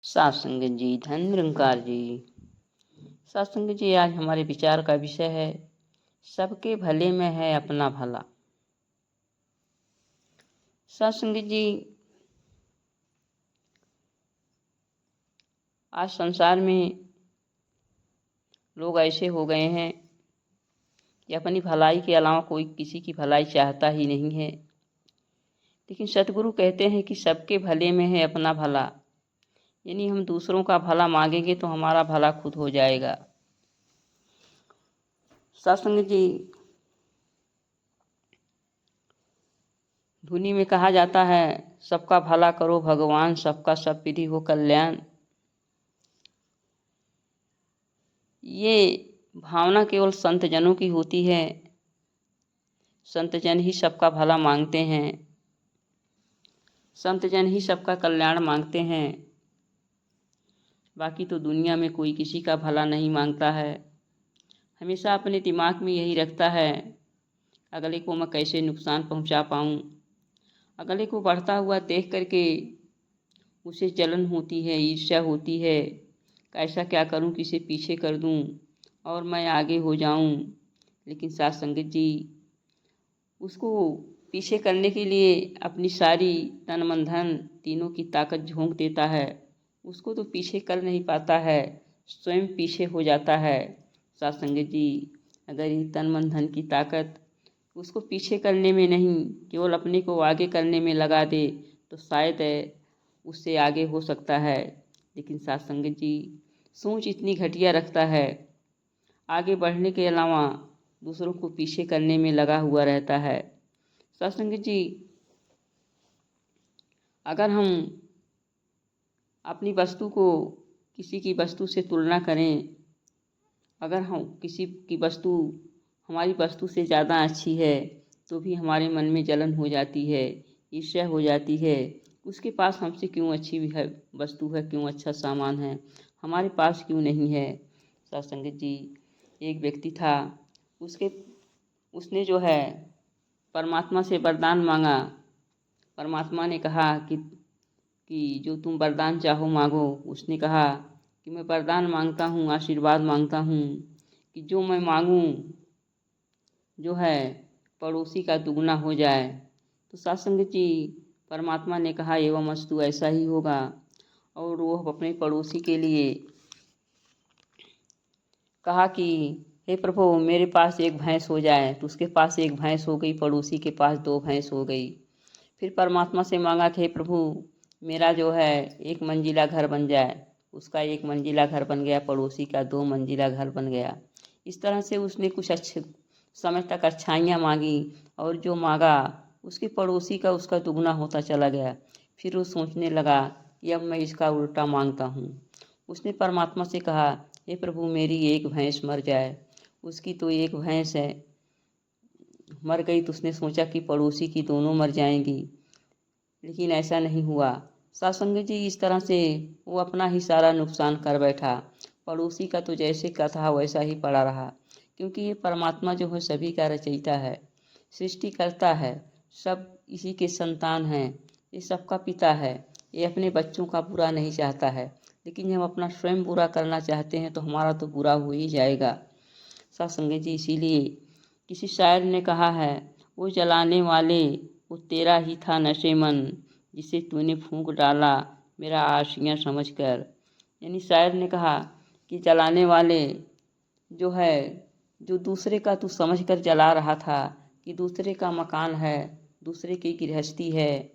सत्संग जी, धन निरंकार जी। सत्संग जी, आज हमारे विचार का विषय है सबके भले में है अपना भला। सत्संग जी, आज संसार में लोग ऐसे हो गए हैं कि अपनी भलाई के अलावा कोई किसी की भलाई चाहता ही नहीं है। लेकिन सतगुरु कहते हैं कि सबके भले में है अपना भला, यानी हम दूसरों का भला मांगेंगे तो हमारा भला खुद हो जाएगा। सत्संग जी, धुनी में कहा जाता है सबका भला करो भगवान, सबका सब विधि हो कल्याण। ये भावना केवल संत जनों की होती है। संत जन ही सबका भला मांगते हैं, संत जन ही सबका कल्याण मांगते हैं। बाकी तो दुनिया में कोई किसी का भला नहीं मांगता है। हमेशा अपने दिमाग में यही रखता है अगले को मैं कैसे नुकसान पहुंचा पाऊं। अगले को बढ़ता हुआ देख करके उसे जलन होती है, ईर्ष्या होती है, कैसा क्या करूं, किसे पीछे कर दूं और मैं आगे हो जाऊं। लेकिन साथ संगत जी, उसको पीछे करने के लिए अपनी सारी तन मन धन तीनों की ताकत झोंक देता है। उसको तो पीछे कर नहीं पाता है, स्वयं पीछे हो जाता है। साथ संगत जी, अगर ये तन मन धन की ताकत उसको पीछे करने में नहीं, केवल अपने को आगे करने में लगा दे तो शायद उससे आगे हो सकता है। लेकिन साथ संगत जी, सोच इतनी घटिया रखता है, आगे बढ़ने के अलावा दूसरों को पीछे करने में लगा हुआ रहता है। सत्संग जी, अगर हम अपनी वस्तु को किसी की वस्तु से तुलना करें, अगर हम किसी की वस्तु हमारी वस्तु से ज़्यादा अच्छी है तो भी हमारे मन में जलन हो जाती है, ईर्ष्या हो जाती है। उसके पास हमसे क्यों अच्छी है वस्तु है, क्यों अच्छा सामान है, हमारे पास क्यों नहीं है। सत्संग जी, एक व्यक्ति था, उसने जो है परमात्मा से वरदान मांगा। परमात्मा ने कहा कि जो तुम वरदान चाहो मांगो। उसने कहा कि मैं वरदान मांगता हूँ, आशीर्वाद मांगता हूँ कि जो मैं मांगूँ जो है पड़ोसी का दुगना हो जाए। तो सत्संग जी, परमात्मा ने कहा एवं अस्तु, ऐसा ही होगा। और वो अपने पड़ोसी के लिए कहा कि हे प्रभु, मेरे पास एक भैंस हो जाए। तो उसके पास एक भैंस हो गई, पड़ोसी के पास 2 भैंस हो गई। फिर परमात्मा से मांगा कि हे प्रभु, मेरा जो है 1 मंजिला घर बन जाए। उसका 1 मंजिला घर बन गया, पड़ोसी का 2 मंजिला घर बन गया। इस तरह से उसने कुछ अच्छे समय तक अच्छाइयाँ मांगी और जो मांगा उसके पड़ोसी का उसका दुगना होता चला गया। फिर वो सोचने लगा कि अब मैं इसका उल्टा मांगता हूँ। उसने परमात्मा से कहा, हे प्रभु, मेरी 1 भैंस मर जाए। उसकी तो 1 भैंस है, मर गई तो उसने सोचा कि पड़ोसी की दोनों मर जाएंगी, लेकिन ऐसा नहीं हुआ। सत्संग जी, इस तरह से वो अपना ही सारा नुकसान कर बैठा। पड़ोसी का तो जैसे का था वैसा ही पड़ा रहा, क्योंकि ये परमात्मा जो है सभी का रचयिता है, सृष्टि करता है, सब इसी के संतान हैं, ये सबका पिता है। ये अपने बच्चों का बुरा नहीं चाहता है, लेकिन हम अपना स्वयं बुरा करना चाहते हैं तो हमारा तो बुरा हो ही जाएगा। सत्संग जी, इसीलिए किसी शायर ने कहा है, वो जलाने वाले वो तेरा ही था नशेमन, जिसे तूने फूंक डाला मेरा आशियाँ समझ कर। यानी शायर ने कहा कि जलाने वाले जो है, जो दूसरे का तू समझ कर जला रहा था कि दूसरे का मकान है, दूसरे की गृहस्थी है,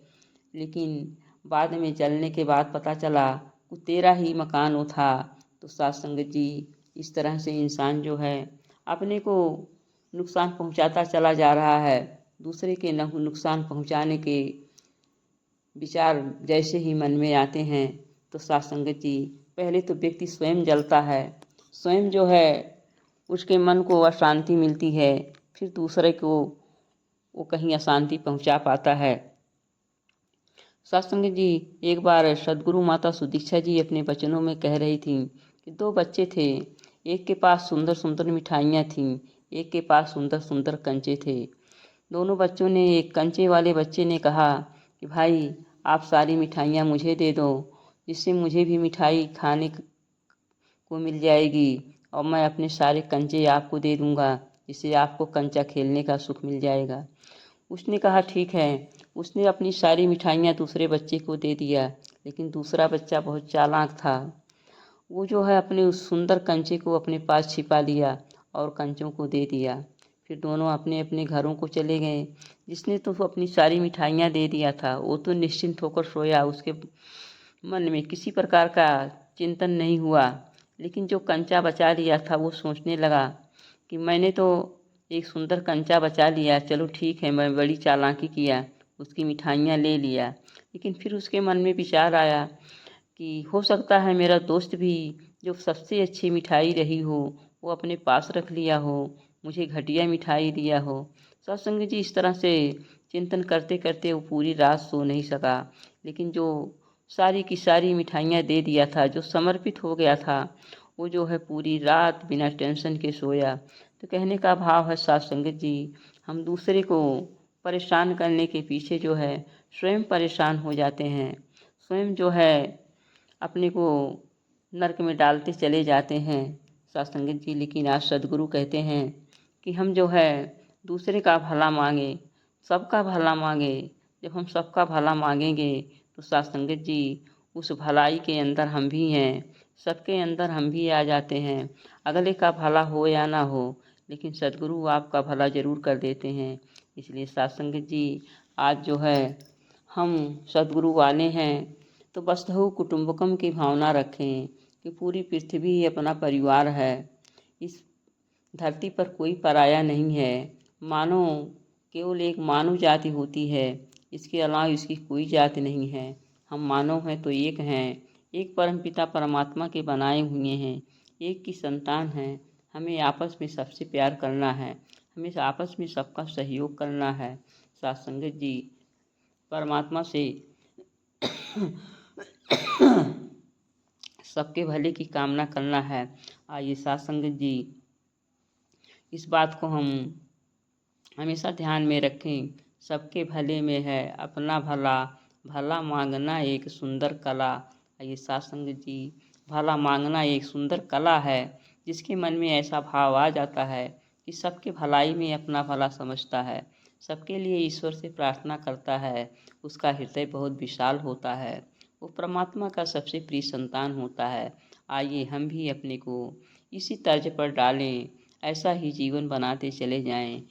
लेकिन बाद में जलने के बाद पता चला वो तेरा ही मकान वो था। तो सत्संग जी, इस तरह से इंसान जो है अपने को नुकसान पहुंचाता चला जा रहा है। दूसरे के नुकसान पहुंचाने के विचार जैसे ही मन में आते हैं तो सत्संग जी, पहले तो व्यक्ति स्वयं जलता है, स्वयं जो है उसके मन को अशांति मिलती है, फिर दूसरे को वो कहीं अशांति पहुंचा पाता है। सत्संग जी, एक बार सदगुरु माता सुदीक्षा जी अपने वचनों में कह रही थी कि 2 बच्चे थे, एक के पास सुंदर सुंदर मिठाइयाँ थीं, एक के पास सुंदर सुंदर कंचे थे। दोनों बच्चों ने, एक कंचे वाले बच्चे ने कहा कि भाई, आप सारी मिठाइयाँ मुझे दे दो, जिससे मुझे भी मिठाई खाने को मिल जाएगी और मैं अपने सारे कंचे आपको दे दूँगा, जिससे आपको कंचा खेलने का सुख मिल जाएगा। उसने कहा ठीक है। उसने अपनी सारी मिठाइयाँ दूसरे बच्चे को दे दिया, लेकिन दूसरा बच्चा बहुत चालाक था। वो जो है अपने उस सुंदर कंचे को अपने पास छिपा लिया और कंचों को दे दिया। फिर दोनों अपने अपने घरों को चले गए। जिसने तो अपनी सारी मिठाइयाँ दे दिया था वो तो निश्चिंत होकर सोया, उसके मन में किसी प्रकार का चिंतन नहीं हुआ। लेकिन जो कंचा बचा लिया था वो सोचने लगा कि मैंने तो एक सुंदर कंचा बचा लिया, चलो ठीक है, मैं बड़ी चालाकी किया, उसकी मिठाइयाँ ले लिया। लेकिन फिर उसके मन में विचार आया कि हो सकता है मेरा दोस्त भी जो सबसे अच्छी मिठाई रही हो वो अपने पास रख लिया हो, मुझे घटिया मिठाई दिया हो। सत्संग जी इस तरह से चिंतन करते करते वो पूरी रात सो नहीं सका। लेकिन जो सारी की सारी मिठाइयाँ दे दिया था, जो समर्पित हो गया था, वो जो है पूरी रात बिना टेंशन के सोया। तो कहने का भाव है साथ संगत जी, हम दूसरे को परेशान करने के पीछे जो है स्वयं परेशान हो जाते हैं, स्वयं जो है अपने को नरक में डालते चले जाते हैं साथ संगत जी। लेकिन आज सदगुरु कहते हैं कि हम जो है दूसरे का भला मांगे, सबका भला मांगे। जब हम सबका भला मांगेंगे तो साथ संगत जी उस भलाई के अंदर हम भी हैं, सबके अंदर हम भी आ जाते हैं। अगले का भला हो या ना हो, लेकिन सदगुरु आपका भला ज़रूर कर देते हैं। इसलिए साथ संगत जी आज जो है हम सदगुरु वाले हैं तो वसुधैव कुटुम्बकम की भावना रखें कि पूरी पृथ्वी अपना परिवार है। इस धरती पर कोई पराया नहीं है। मानव केवल एक मानव जाति होती है, इसके अलावा इसकी कोई जाति नहीं है। हम मानव हैं तो एक हैं, एक परमपिता परमात्मा के बनाए हुए हैं, एक की संतान हैं। हमें आपस में सबसे प्यार करना है, हमें आपस में सबका सहयोग करना है। साथ संगत जी परमात्मा से सबके भले की कामना करना है। आइए साथ संगत जी इस बात को हम हमेशा ध्यान में रखें, सबके भले में है अपना भला, भला मांगना एक सुंदर कला। आइए साथ संगत जी भला मांगना एक सुंदर कला है। जिसके मन में ऐसा भाव आ जाता है कि सबके भलाई में अपना भला समझता है, सबके लिए ईश्वर से प्रार्थना करता है, उसका हृदय बहुत विशाल होता है, वो परमात्मा का सबसे प्रिय संतान होता है। आइए हम भी अपने को इसी तर्ज पर डालें, ऐसा ही जीवन बनाते चले जाएं।